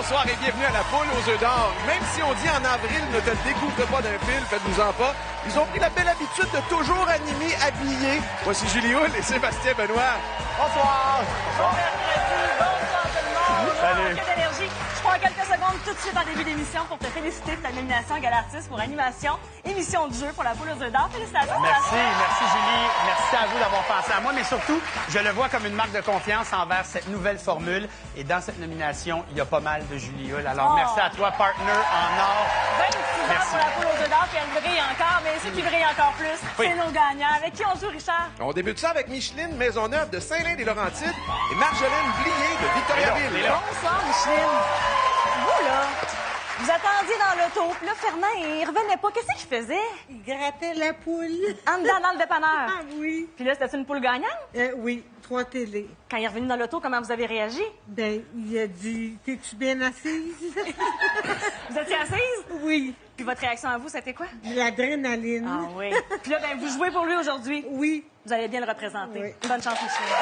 bonsoir et bienvenue à la poule aux œufs d'or. Même si on dit en avril, ne te le découvre pas d'un fil, faites-vous-en pas. Ils ont pris la belle habitude de toujours animer habillés. Voici Julie Hull et Sébastien Benoît. Bonsoir. Bon mercredi, bonsoir tout le monde. Salut. Que d'énergie. Je prends quelques secondes tout de suite en début d'émission pour te féliciter de ta nomination Gala Artiste pour animation, émission de jeu pour la poule aux œufs d'or. Félicitations. Merci Julie. Merci à vous d'avoir pensé à moi, mais surtout, je le vois comme une marque de confiance envers cette nouvelle formule. Et dans cette nomination, il y a pas mal de Julie Hull. Alors, merci à toi, partner en or. 26 ans pour la poule aux œufs d'or, puis elle brille encore, mais ceux qui brillent encore plus, c'est nos gagnants. Avec qui on joue, Richard? On débute ça avec Micheline Maisonneuve de Saint-Lin-des-Laurentides et Marjolaine Blier de Victoriaville. Bonsoir, Micheline. Vous, là, vous attendiez dans l'auto, puis là, Fernand, il revenait pas. Qu'est-ce qu'il faisait? Il grattait la poule. En dedans, dans le dépanneur. Ah oui. Puis là, c'était une poule gagnante? Oui, 3 télés. Quand il est revenu dans l'auto, comment vous avez réagi? Ben, il a dit, t'es-tu bien assise? Vous étiez assise? Oui. Puis votre réaction à vous, c'était quoi? De l'adrénaline. Ah oui. Puis là, ben, vous jouez pour lui aujourd'hui. Oui. Vous allez bien le représenter. Oui. Bonne chance, Micheline.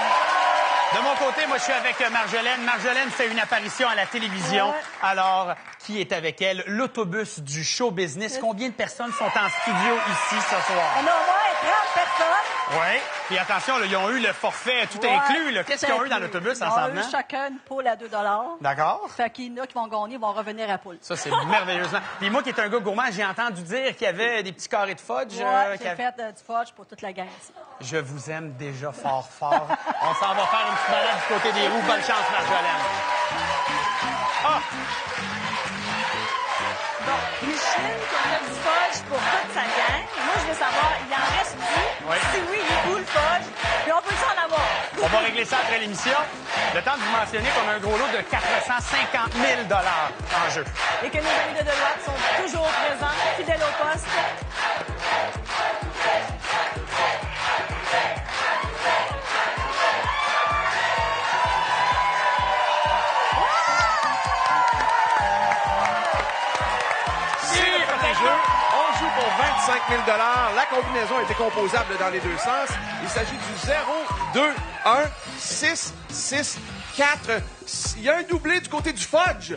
De mon côté, moi, je suis avec Marjolaine. Marjolaine fait une apparition à la télévision. Ouais. Alors, qui est avec elle? L'autobus du show business. Combien de personnes sont en studio ici ce soir? On a au moins 30 personnes. Oui. Puis attention, là, ils ont eu le forfait tout Ouais, inclus. là. Qu'est-ce qu'ils ont eu dans inclus. l'autobus en Ils s'en ont eu venant? chacun une poule à 2 $. D'accord. Fait qu'il y en a qui vont gagner, vont revenir à poule. Ça, c'est merveilleusement. Puis moi, qui est un gars gourmand, j'ai entendu dire qu'il y avait des petits carrés de fudge. Ouais, qu'il y j'ai avait- fait du fudge pour toute la gang ici. Je vous aime déjà fort, fort. On s'en va faire une petite balade du côté des roues. Bonne chance, Marjolaine. Ah! Bon, Micheline qui a fait du fudge pour toute sa gang. Moi, je veux savoir, il en reste-tu? Oui. Si oui, il est où le fudge? Puis on peut s'en avoir? On va régler ça après l'émission. Le temps de vous mentionner qu'on a un gros lot de 450 000 $ en jeu. Et que nos amis de Deloitte sont toujours présents, fidèles au poste. C'est protégé. On joue pour 25 000 $. La combinaison a été composable dans les deux sens. Il s'agit du 0, 2, 1, 6, 6, 4. Il y a un doublé du côté du fudge.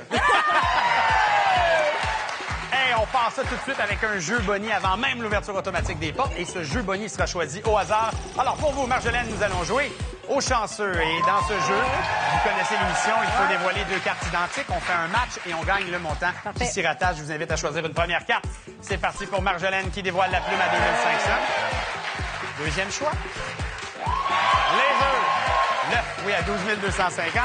Hey, on passe ça tout de suite avec un jeu boni avant même l'ouverture automatique des portes. Et ce jeu boni sera choisi au hasard. Alors, pour vous, Marjolaine, nous allons jouer au chanceux. Et dans ce jeu, vous connaissez l'émission, il faut dévoiler 2 cartes identiques. On fait un match et on gagne le montant du tiratage. Je vous invite à choisir une première carte. C'est parti pour Marjolaine qui dévoile la plume à 2500. Deuxième choix. Les œufs. 9, oui, à 12 250.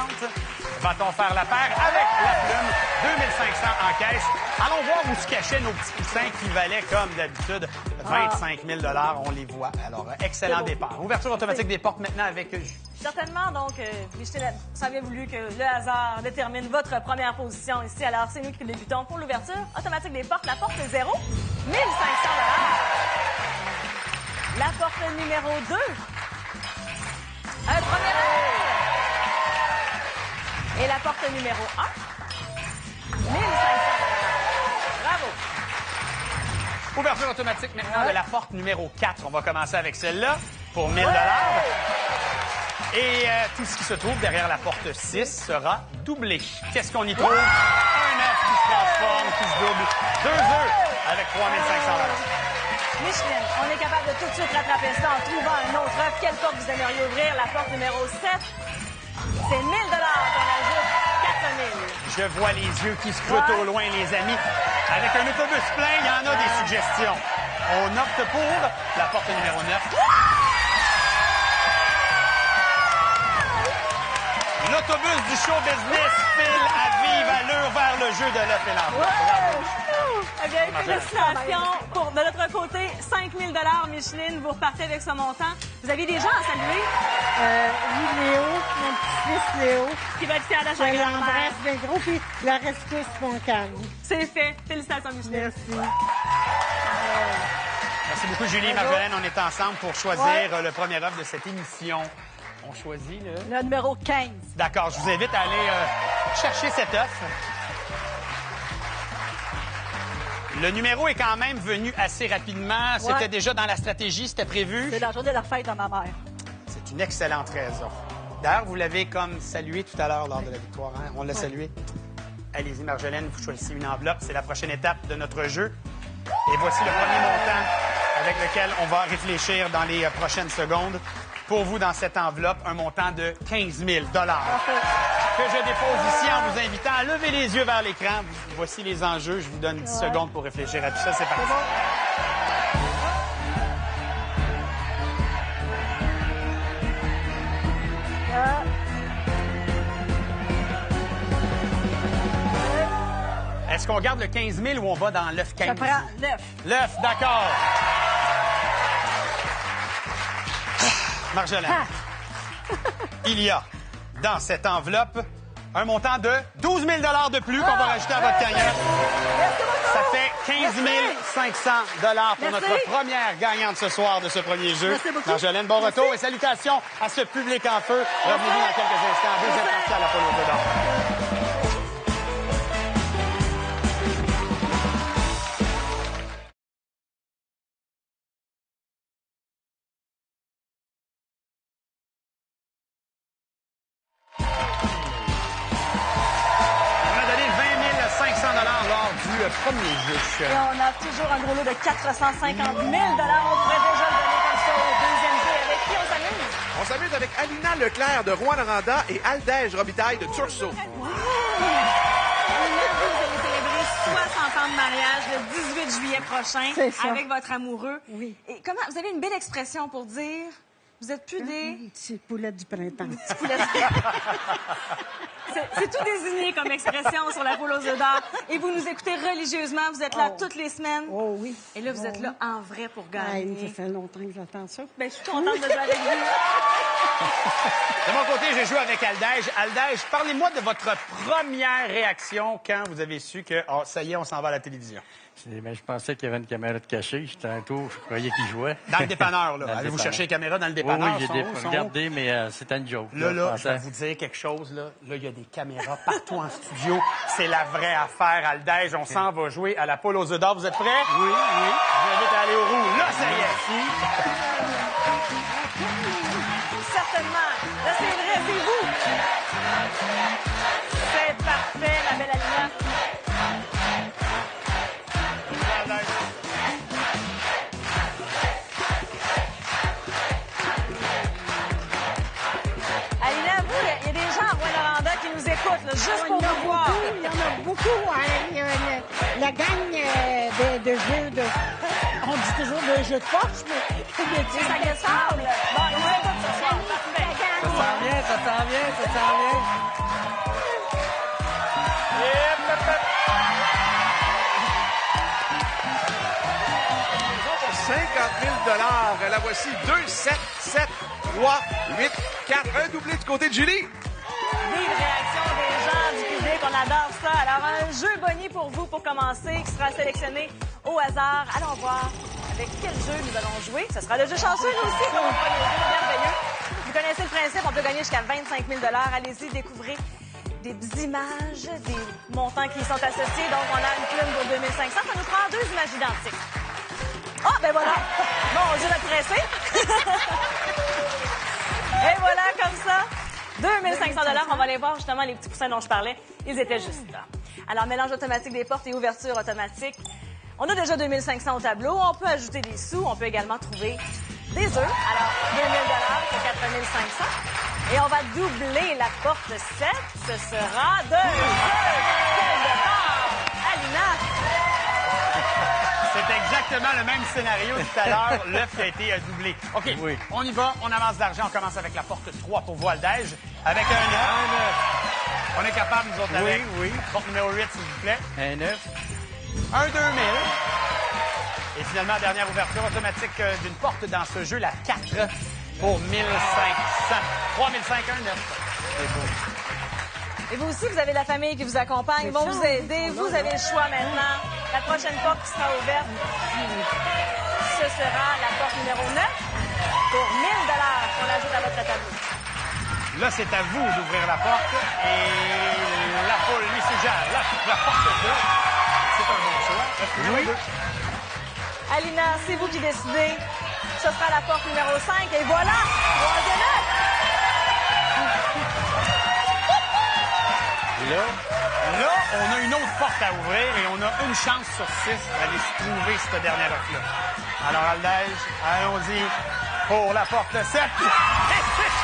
Va-t-on faire la paire avec la plume? 2500 en caisse. Allons voir où se cachaient nos petits poussins qui valaient, comme d'habitude, 25 000 $. On les voit. Alors, excellent départ. Ouverture automatique des portes maintenant avec Certainement, donc, Micheline, ça avait voulu que le hasard détermine votre première position ici. Alors, c'est nous qui débutons pour l'ouverture automatique des portes. La porte 0, 1500 $. La porte numéro 2. Un premier œuf. Et la porte numéro 1. 1500 $. Bravo. ouverture automatique maintenant de la porte numéro 4. On va commencer avec celle-là pour 1000 $. Et tout ce qui se trouve derrière la porte 6 sera doublé. Qu'est-ce qu'on y trouve? Un œuf qui se transforme, qui se double. 2 œufs avec 3500 $. Micheline, on est capable de tout de suite rattraper ça en trouvant un autre œuf. Quelle porte vous aimeriez ouvrir? La porte numéro 7. C'est 1000 $. On ajoute 4000. Je vois les yeux qui scrutent au loin, les amis. Avec un autobus plein, il y en a des suggestions. On opte pour la porte numéro 9. L'autobus du show business file à vive allure vers le jeu de l'œuf et l'envoi. Bravo. Eh bien, félicitations. Pour, de notre côté, 5 000 $, Micheline. Vous repartez avec ce montant. Vous aviez des gens à saluer Oui, Léo, mon petit-fils Léo. qui va être fier de Je sa grand-mère. l'embrasse bien gros, puis la reste tous mon calme. C'est fait. Félicitations, Micheline. Merci. Merci beaucoup, Julie. Marjolaine, on est ensemble pour choisir le premier œuf de cette émission. On choisit le... Le numéro 15. D'accord, je vous invite à aller chercher cet œuf. Le numéro est quand même venu assez rapidement. C'était déjà dans la stratégie, c'était prévu. C'est la journée de la fête de ma mère. C'est une excellente raison. D'ailleurs, vous l'avez comme salué tout à l'heure lors de la victoire. Hein? On l'a salué. Allez-y, Marjolaine, vous choisissez une enveloppe. C'est la prochaine étape de notre jeu. Et voici le premier montant avec lequel on va réfléchir dans les prochaines secondes. Pour vous, dans cette enveloppe, un montant de 15 000 que je dépose ici en vous invitant à lever les yeux vers l'écran. Voici les enjeux. Je vous donne 10 secondes pour réfléchir à tout ça. C'est parti. Est-ce qu'on garde le 15 000 ou on va dans l'œuf 15 000? Je prends l'œuf. L'œuf, d'accord. Marjolaine, il y a dans cette enveloppe un montant de 12 000 de plus qu'on va rajouter à votre carrière. Ça fait 15 500 pour notre première gagnante ce soir de ce premier jeu. Marjolaine, bon retour et salutations à ce public en feu. Revenez-nous dans quelques instants. Deuxième partie à la Polo d'or. Premier jeu. Et on a toujours un gros lot de 450 000 On pourrait déjà le donner comme ça au deuxième jeu. Avec qui on s'amuse? On s'amuse avec Alina Leclerc de Rouen-Noranda et Aldège Robitaille de Tursault. Vous allez célébrer 60 ans de mariage le 18 juillet prochain avec votre amoureux. Oui. Et comment vous avez une belle expression pour dire vous êtes plus des Petite poulette du printemps. C'est tout désigné comme expression sur la Poule aux œufs d'or. Et vous nous écoutez religieusement. Vous êtes là toutes les semaines. Oh oui. Et là, vous êtes là en vrai pour gagner. Ça fait longtemps que j'attends ça. Ben, je suis contente de jouer avec vous. De mon côté, j'ai joué avec Aldège. Aldège, parlez-moi de votre première réaction quand vous avez su que, oh, ça y est, on s'en va à la télévision. Ben, je pensais qu'il y avait une caméra de cachée. J'étais un tour, je croyais qu'il jouait. Dans le dépanneur, là. Allez-vous chercher les caméras dans le dépanneur? Oui, j'ai regardé, mais c'était une joke. Là, je vais vous dire quelque chose, là. Là, il y a des caméras partout en studio. C'est la vraie affaire, Aldège. On s'en va jouer à la Poule aux œufs d'or. Vous êtes prêts? Oui, oui. Je vous invite à aller au roux. Là, ça y est. Certainement. Là, c'est vrai, c'est vous. C'est parfait, la belle Alina. Alina, vous, il y a des gens à Rouen-Noranda qui nous écoutent, là, juste pour vous voir. Il y en a beaucoup. Il y a la gang de jeux de... On dit toujours de jeux de force, mais... Des sacs de sable. Bon, ils nous écoutent ce soir. Parfait. Ça s'en vient, ça s'en vient, ça s'en vient. 50 000 La voici 2, 7, 7, 3, 8, 4. Un doublé du côté de Julie. Vive réaction des gens, du public, on adore ça. Alors, un jeu boni pour vous pour commencer, qui sera sélectionné au hasard. Allons voir avec quel jeu nous allons jouer. Ce sera le jeu chanceux, nous aussi, pour le premier jeu merveilleux. Vous connaissez le principe, on peut gagner jusqu'à 25 000 Allez-y, découvrez des images, des montants qui y sont associés. Donc, on a une plume pour 2500. Ça nous prend 2 images identiques. Ah, ben voilà! Bon, je vais presser. Et voilà, comme ça. 2500 On va aller voir justement les petits coussins dont je parlais. Ils étaient juste là. Alors, mélange automatique des portes et ouverture automatique. On a déjà 2500 au tableau. On peut ajouter des sous. On peut également trouver des œufs. Alors, 2000 c'est 4500. Et on va doubler la porte 7. Ce sera 2 œufs. Quel départ! Alina! C'est exactement le même scénario tout à l'heure. L'œuf qui a été doublé. OK, Oui. On y va. On avance d'argent. On commence avec la porte 3 pour vous, Aldège. Avec un 9. On est capable, nous autres, avec. Oui. Porte numéro 8, s'il vous plaît. Un 9. Un 2000. Et finalement, dernière ouverture automatique d'une porte dans ce jeu, la 4 pour 1500. 3500, un 9. C'est beau. Et vous aussi, vous avez la famille qui vous accompagne. Ils vont vous aider. Vous avez le choix maintenant. La prochaine porte qui sera ouverte, ce sera la porte numéro 9 pour 1000 qu'on ajoute à votre tableau. Là, c'est à vous d'ouvrir la porte. Et la poule lui suggère la porte 2. C'est un bon choix. Oui. Alina, c'est vous qui décidez. Ce sera la porte numéro 5. Et voilà! Troisième œuf! Et là, Là, on a une autre porte à ouvrir et on a une chance sur 6 d'aller se trouver cette dernière offre-là. Alors, Aldège, allons-y pour la porte 7. Et c'est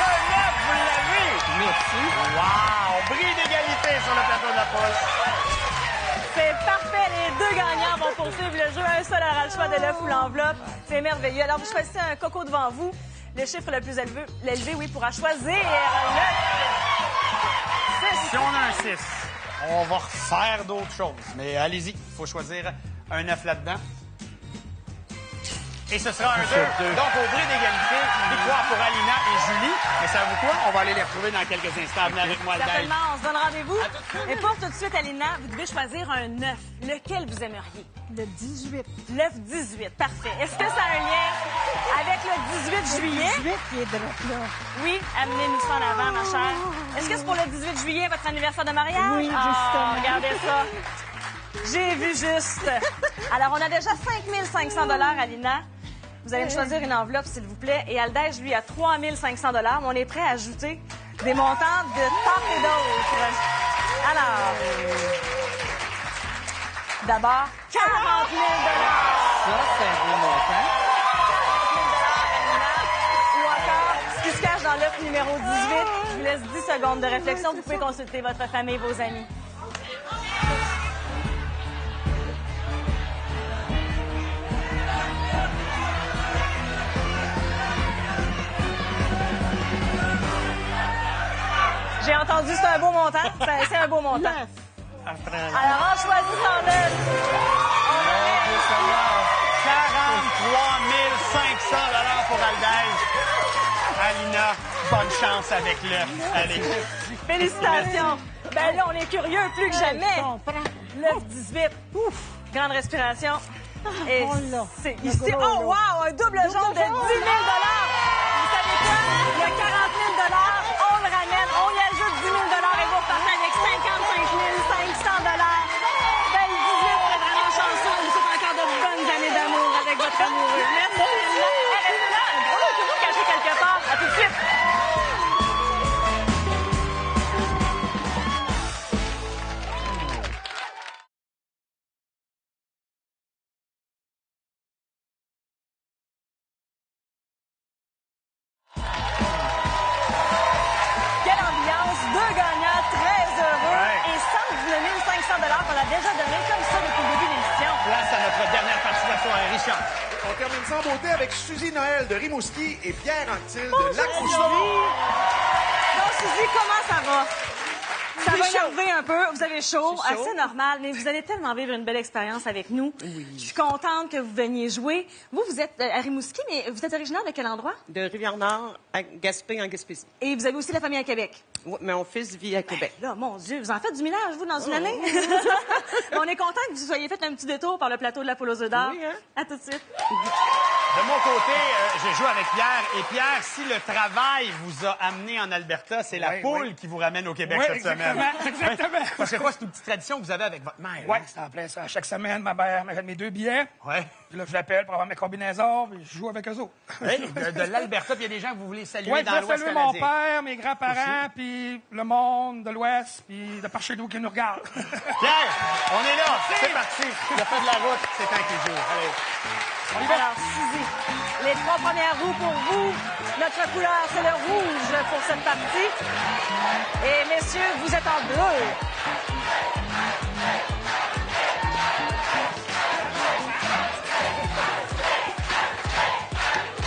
un 9, vous l'avez! Merci. Wow! Bris d'égalité sur le plateau de la poule. C'est parfait. Les deux gagnants vont poursuivre le jeu. Un seul aura le choix de l'œuf ou l'enveloppe. C'est merveilleux. Alors, vous choisissez un coco devant vous. Le chiffre le plus élevé, oui, pourra choisir l'œuf. Si on a un 6, on va refaire d'autres choses. Mais allez-y, il faut choisir un 9 là-dedans. Et ce sera un 2. Donc, au bris d'égalité, victoire pour Alina et Julie. Mais savez-vous quoi? On va aller les retrouver dans quelques instants. Venez avec moi, Aldège. Certainement, on se donne rendez-vous. Et pour tout de suite, Alina, vous devez choisir un 9. Lequel vous aimeriez? Le 18. L'œuf 18, parfait. Est-ce que ça a un lien avec le 18 juillet? Le 18 qui est de là. Oui, amenez-nous ça en avant, ma chère. Est-ce que c'est pour le 18 juillet, votre anniversaire de mariage? Oui, justement. Regardez ça. J'ai vu juste. Alors, on a déjà 5 500 $ Alina. Vous allez me choisir une enveloppe, s'il vous plaît. Et Aldège, lui, a 3 500 $. Mais on est prêt à ajouter des montants de part et d'autre. Alors, d'abord, 40 000 $. Ça, c'est un beau montant. 40 000 $, Alina. Ou encore, ce qui se cache dans l'œuf numéro 18. Je vous laisse 10 secondes de réflexion. Vous pouvez consulter votre famille, vos amis. J'ai entendu, c'est un beau montant. C'est un beau montant. Alors, en choisissant l'œuf, on aurait 43 500 $ pour Aldège. Alina, bonne chance avec l'œuf. Allez. Félicitations. Ben là, on est curieux plus que jamais. Je comprends. L'œuf 18. Ouf. Grande respiration. Et Oh là. c'est Le ici. gros, Oh, là. wow! Un double jaune de 10 000 $. Vous savez quoi? Il y a 40 000 $. On le ramène. On y ajoute 10 000 $ et vous repartez avec 55 500 $. Ben, le 18, vous êtes vraiment chanceux. On vous souhaite encore de bonnes années d'amour avec votre amoureux. Merci, Alina. Restez là. Un gros lot caché quelque part. À tout de suite. Quelle ambiance! Deux gagnants très heureux Ouais. et 119 500 $ qu'on a déjà donné comme ça depuis le début de l'émission. Place à notre dernière partie de la soirée. Richard. On termine sans beauté avec Suzy Noël de Rimouski et Pierre Anctil de Lac-Rousseur. Donc, Suzy, comment ça va? Ça va énerver un peu. Vous avez chaud, C'est chaud. assez normal, mais vous allez tellement vivre une belle expérience avec nous. Oui. Je suis contente que vous veniez jouer. Vous êtes à Rimouski, mais vous êtes originaire de quel endroit? De Rivière-Nord à Gaspé, en Gaspésie. Et vous avez aussi la famille à Québec. Oui, mais mon fils vit à Québec. Là, mon Dieu, vous en faites du millage, vous, dans une année? Mais on est content que vous soyez fait un petit détour par le plateau de la Poule aux œufs d'or. Oui, hein? À tout de suite. De mon côté, je joue avec Pierre. Et Pierre, si le travail vous a amené en Alberta, c'est la poule qui vous ramène au Québec cette semaine. Exactement. Parce que quoi, c'est une petite tradition que vous avez avec votre mère. Oui, hein? c'est en plein ça. Chaque semaine, ma mère m'achète mes 2 billets. Ouais. Puis là, je l'appelle pour avoir mes combinaisons, puis je joue avec eux autres. Hey, de l'Alberta, puis il y a des gens que vous voulez saluer Oui, je dans veux l'Ouest saluer mon canadien. père, mes grands-parents, puis le monde de l'Ouest, puis de par chez nous qui nous regarde. Pierre, on est là. C'est parti. Il a fait de la route. C'est un qui joue. Allez. Alors, Suzy, les 3 premières roues pour vous. Notre couleur, c'est le rouge pour cette partie. Et messieurs, vous êtes en bleu.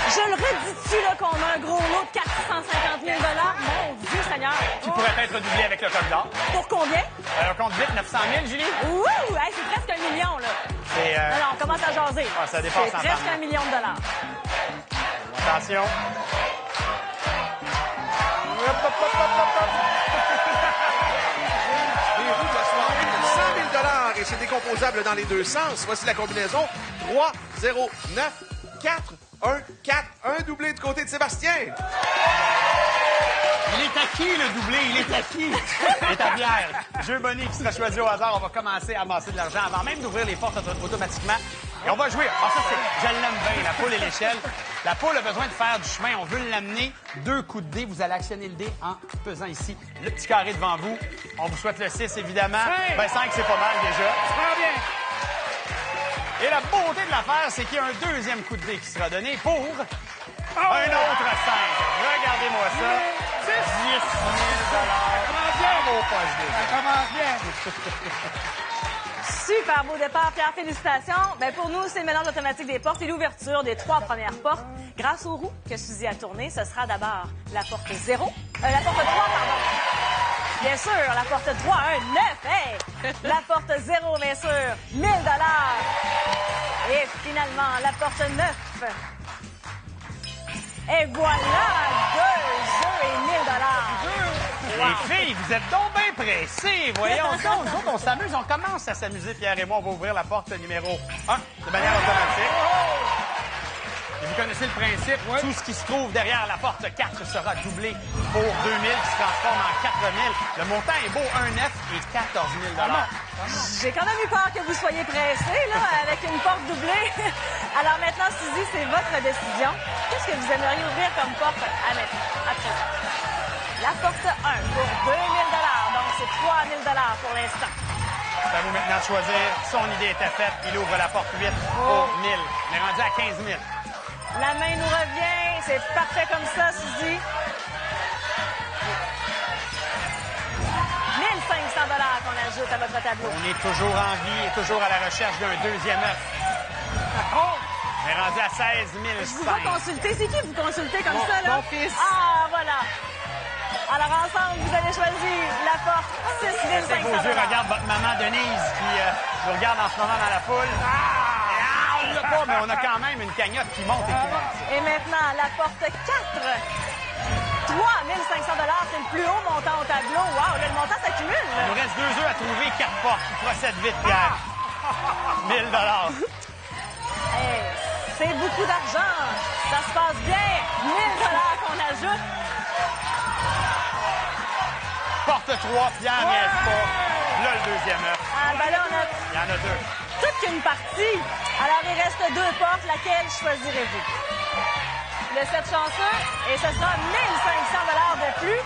Je le redis dessus là, qu'on a un gros lot de 450 000 $. Mon Dieu Seigneur. Qui pourrait être doublé avec le code d'or. Pour combien? Alors, compte vite, 900 000, Julie. Ouh! Hey, c'est presque 1 million, là. C'est, Non, on commence à jaser. Ah, ça dépasse C'est en presque temps. 1 million de $. Attention. Les roues de la soirée de 100 000 $ et c'est décomposable dans les deux sens. Voici la combinaison 3, 0, 9, 4, 1, 4. Un doublé du côté de Sébastien. Il est acquis, le doublé. Il est acquis. Il est à Pierre. Jeu Bonnie qui sera choisi au hasard. On va commencer à amasser de l'argent avant même d'ouvrir les portes automatiquement. Et on va jouer. Ah, ça, je l'aime bien, la poule et l'échelle. La poule a besoin de faire du chemin. On veut l'amener. 2 coups de dé. Vous allez actionner le dé en pesant ici le petit carré devant vous. On vous souhaite le 6, évidemment. 5. Ben, 5, c'est pas mal déjà. Prends bien. Et la beauté de l'affaire, c'est qu'il y a un deuxième coup de dé qui sera donné pour un autre 5. Regardez-moi ça. 10 000 $. Bravo, poche dé. Ça commence bien. Super beau départ, Pierre. Félicitations. Ben, pour nous, c'est le mélange automatique des portes et l'ouverture des 3 premières portes. Grâce aux roues que Suzy a tournées, ce sera d'abord la porte 0. La porte 3, pardon. Bien sûr, la porte 3, 1, 9. Hey! La porte 0, bien sûr, 1 000 $. Et finalement, la porte 9. Et voilà, 2 jeux et 1 000 $. Les filles, vous êtes donc bien pressées. Voyons donc, nous autres, on s'amuse. On commence à s'amuser, Pierre et moi. On va ouvrir la porte numéro 1 de manière automatique. Et vous connaissez le principe. Tout ce qui se trouve derrière la porte 4 sera doublé pour 2 000 qui se transforme en 4 000. Le montant est beau, 1 9 et 14 000 $. J'ai quand même eu peur que vous soyez pressés, là, avec une porte doublée. Alors maintenant, Suzy, c'est votre décision. Qu'est-ce que vous aimeriez ouvrir comme porte à présent? La porte 1 pour 2 000 $. Donc, c'est 3 000 $ pour l'instant. C'est à vous maintenant de choisir. Son idée était faite. Il ouvre la porte 8 pour 1 000. On est rendu à 15 000. La main nous revient. C'est parfait comme ça, Suzy. 1 500 $ qu'on ajoute à votre tableau. On est toujours en vie et toujours à la recherche d'un deuxième œuf. On est rendu à 16 Je vous 500. vois consulter. C'est qui vous consultez comme ça, là? Mon fils. Ah, voilà. Alors, ensemble, vous avez choisi la porte 6 C'est 500 vos yeux $. regardent votre maman Denise qui vous regarde en ce moment dans la foule. On l'a pas, mais on a quand même une cagnotte qui monte et qui monte. Et maintenant, la porte 4. 3 500 $, c'est le plus haut montant au tableau. Wow, là, le montant s'accumule. Il nous reste 2 œufs à trouver, 4 portes. Procède vite, Pierre. 1 000 $. Hey, c'est beaucoup d'argent. Ça se passe bien. 1 000 $ qu'on ajoute. Porte 3, Pierre n'y est pas. Là, le deuxième œuf. Ah, ben là, on a Il y en a 2. toute qu'une partie. Alors, il reste 2 portes. Laquelle choisirez-vous? Le 7 chanceux, et ce sera 1 500 $ de plus.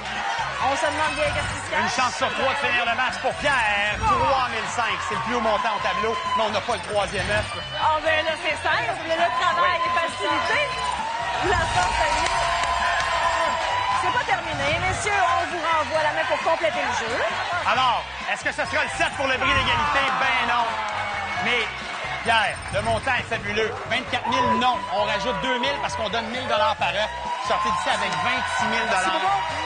On se demande bien qu'est-ce qui se Une cache. chance sur 3 de finir le match pour Pierre. 3 500. C'est le plus haut montant au tableau, mais on n'a pas le troisième œuf. Ah, ben là, c'est simple. Le travail est facilité. La porte est mise. C'est pas terminé. Messieurs, on vous renvoie la main pour compléter le jeu. Alors, est-ce que ce sera le 7 pour le bris d'égalité? Ben non. Mais, Pierre, le montant est fabuleux. 24 000, non. On rajoute 2 000 parce qu'on donne 1 000 $ par œuf. Sortez d'ici avec 26 000 $.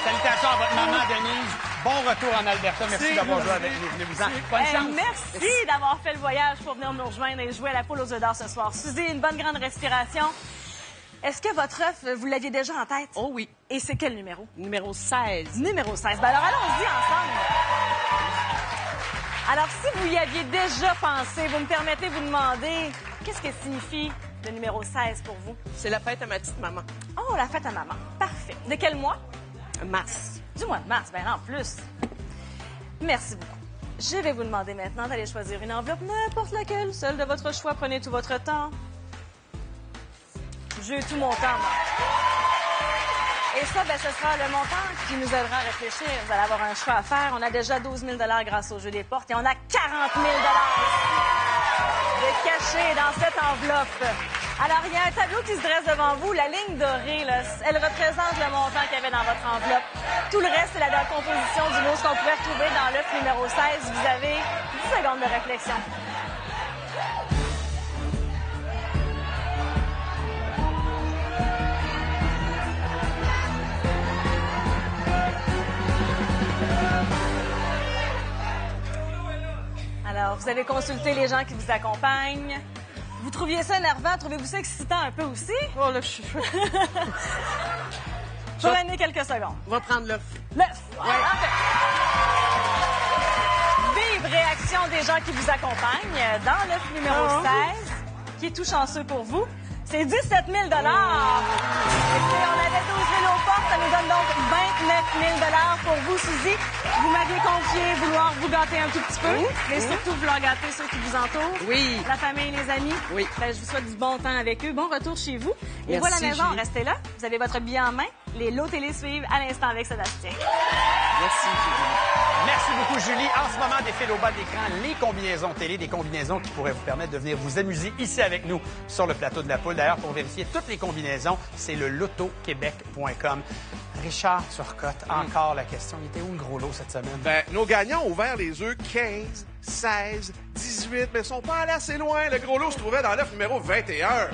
Salutations à votre maman, Denise. Bon retour en Alberta. Merci d'avoir joué avec nous. Venez-vous-en. Bonne chance. Merci d'avoir fait le voyage pour venir nous rejoindre et jouer à la poule aux œufs d'or ce soir. Suzy, une bonne grande respiration. Est-ce que votre œuf, vous l'aviez déjà en tête? Oh oui. Et c'est quel numéro? Numéro 16. Numéro 16. Ben alors, allons-y ensemble. Alors, si vous y aviez déjà pensé, vous me permettez de vous demander qu'est-ce que signifie le numéro 16 pour vous? C'est la fête à ma petite maman. Oh, la fête à maman. Parfait. De quel mois? Mars. Du mois de mars. Ben en plus. Merci beaucoup. Je vais vous demander maintenant d'aller choisir une enveloppe, n'importe laquelle, celle de votre choix. Prenez tout votre temps. J'ai tout mon temps, moi. Et ça, ben, ce sera le montant qui nous aidera à réfléchir. Vous allez avoir un choix à faire. On a déjà 12 000 $ grâce au jeu des portes et on a 40 000 $ de cachés dans cette enveloppe. Alors, il y a un tableau qui se dresse devant vous. La ligne dorée, là, elle représente le montant qu'il y avait dans votre enveloppe. Tout le reste, c'est la composition du lot, ce qu'on pouvait retrouver dans l'œuf numéro 16. Vous avez 10 secondes de réflexion. Alors, vous avez consulté les gens qui vous accompagnent. Vous trouviez ça énervant? Trouvez-vous ça excitant un peu aussi? Oh, là, je Prenez quelques secondes. On va prendre l'œuf. L'œuf. Ouais. Vive réaction des gens qui vous accompagnent dans l'œuf numéro 16, qui est tout chanceux pour vous. c'est 17 000 On avait 12 000 aux portes, ça nous donne donc 29 000 pour vous, Suzy. Vous m'aviez confié vouloir vous gâter un tout petit peu, mais surtout vouloir gâter ceux qui vous entourent. Oui. La famille et les amis. Oui. Ben, je vous souhaite du bon temps avec eux. Bon retour chez vous. Et Merci, voilà la maison, Julie. restez là. Vous avez votre billet en main. Les lots télé suivent à l'instant avec Sébastien. Merci, Julie. Merci beaucoup, Julie. En ce moment, défilent au bas de l'écran les combinaisons télé, des combinaisons qui pourraient vous permettre de venir vous amuser ici avec nous sur le plateau de la Poule. D'ailleurs, pour vérifier toutes les combinaisons, c'est le lotoquebec.com. Richard Turcotte, encore la question. Il était où le gros lot cette semaine? Ben, nos gagnants ont ouvert les œufs 15, 16, 18, mais ils sont pas allés assez loin. Le gros lot se trouvait dans l'œuf numéro 21. Et là,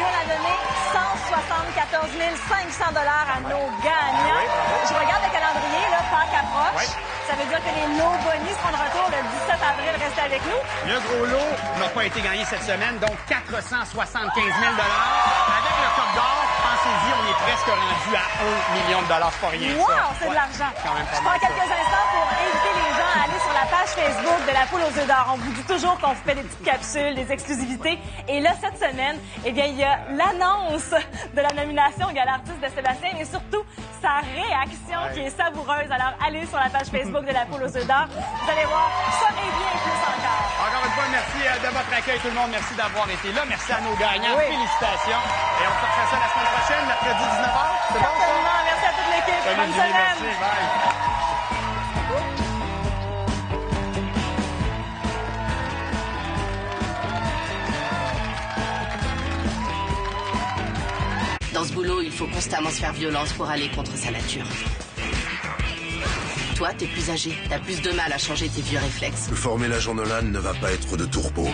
on a donné 174 500 à nos gagnants. Je regarde le calendrier, là, Pâques approche. Oui. Ça veut dire que les lots bonus seront de retour le 17 avril. Restez avec nous. Le gros lot n'a pas été gagné cette semaine, donc 475 000 Avec le code d'or, pensez-y, on est presque rendu à 1 million de dollars. C'est pas rien, Wow, ça. c'est de Ouais, l'argent. quand même pas Je prends mal, ça. quelques instants pour inviter les gens à aller sur la page Facebook de la Poule aux œufs d'or. On vous dit toujours qu'on vous fait des petites capsules, des exclusivités. Et là, cette semaine, eh bien, il y a l'annonce de la nomination au Gala artiste de Sébastien, mais surtout sa réaction qui est savoureuse. Alors, allez sur la page Facebook de la Poule aux œufs d'or. Vous allez voir ça et bien plus encore. Encore une fois, merci de votre accueil, tout le monde. Merci d'avoir été là. Merci à nos gagnants. Oui. Félicitations. Et on se refait ça la semaine prochaine, mercredi 19h. C'est bon, ça? Certainement. Merci à toute l'équipe. Salut, Bonne Julie, semaine. merci. Bye. Dans ce boulot, il faut constamment se faire violence pour aller contre sa nature. Toi, t'es plus âgé, t'as plus de mal à changer tes vieux réflexes. Former l'agent Nolan ne va pas être de tourpeau.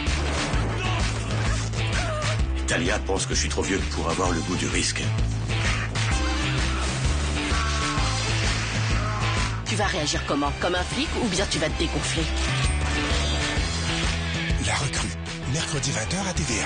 Talia pense que je suis trop vieux pour avoir le goût du risque. Tu vas réagir comment? Comme un flic ou bien tu vas te dégonfler? La recrue, mercredi 20h à TVA.